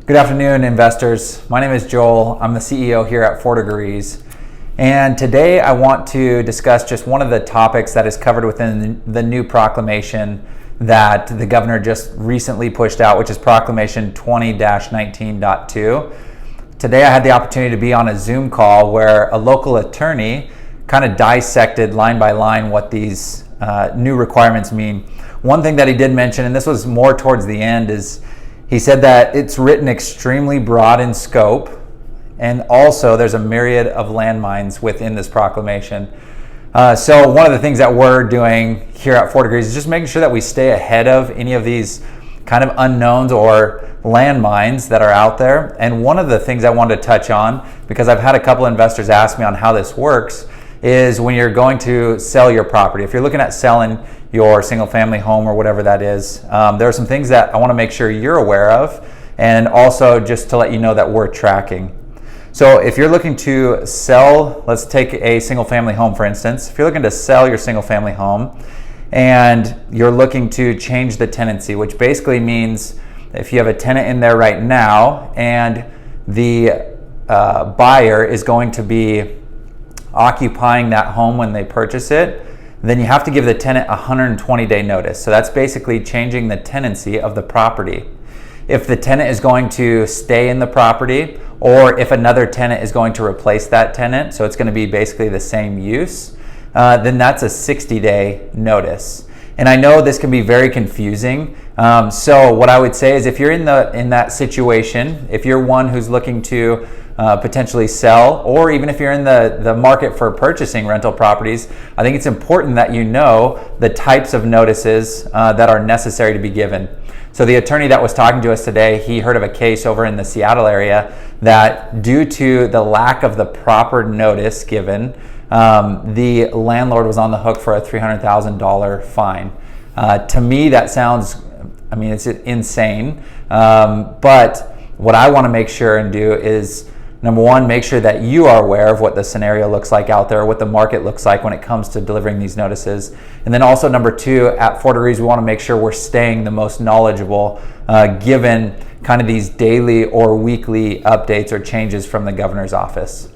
Good afternoon, investors. My name is Joel. I'm the CEO here at 4 Degrees. And today I want to discuss just one of the topics that is covered within the new proclamation that the governor just recently pushed out, which is Proclamation 20-19.2. Today I had the opportunity to be on a Zoom call where a local attorney kind of dissected line by line what these new requirements mean. One thing that he did mention, and this was more towards the end, is he said that it's written extremely broad in scope, and also there's a myriad of landmines within this proclamation. So one of the things that we're doing here at 4 Degrees is just making sure that we stay ahead of any of these kind of unknowns or landmines that are out there. And one of the things I wanted to touch on, because I've had a couple investors ask me on how this works, is when you're going to sell your property. If you're looking at selling your single family home or whatever that is, there are some things that I want to make sure you're aware of, and also just to let you know that we're tracking. So if you're looking to sell, let's take a single family home for instance. If you're looking to sell your single family home and you're looking to change the tenancy, which basically means if you have a tenant in there right now and the buyer is going to be occupying that home when they purchase it, then you have to give the tenant a 120-day notice. So that's basically changing the tenancy of the property. If the tenant is going to stay in the property, or if another tenant is going to replace that tenant, so it's going to be basically the same use, then that's a 60-day notice. And I know this can be very confusing. So what I would say is if you're in that situation, if you're one who's looking to potentially sell, or even if you're in the market for purchasing rental properties, I think it's important that you know the types of notices that are necessary to be given. So the attorney that was talking to us today, he heard of a case over in the Seattle area that due to the lack of the proper notice given, the landlord was on the hook for a $300,000 fine. To me, that sounds, it's insane. But what I want to make sure and do is, number one, make sure that you are aware of what the scenario looks like out there, what the market looks like when it comes to delivering these notices. And then also number two, at 4 Degrees, we want to make sure we're staying the most knowledgeable given kind of these daily or weekly updates or changes from the governor's office.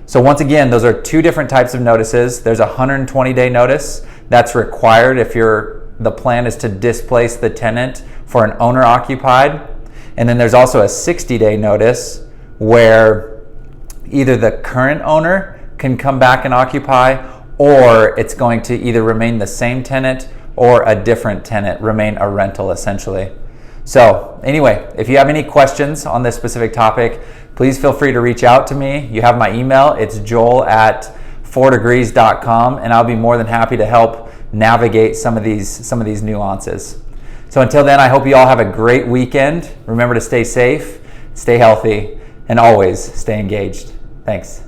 So once again, those are two different types of notices. There's a 120-day notice that's required if the plan is to displace the tenant for an owner occupied. And then there's also a 60-day notice where either the current owner can come back and occupy, or it's going to either remain the same tenant or a different tenant, remain a rental essentially. So anyway, if you have any questions on this specific topic, please feel free to reach out to me. You have my email. It's joel@4degrees.com, and I'll be more than happy to help navigate some of these nuances. So until then, I hope you all have a great weekend. Remember to stay safe, stay healthy, and always stay engaged. Thanks.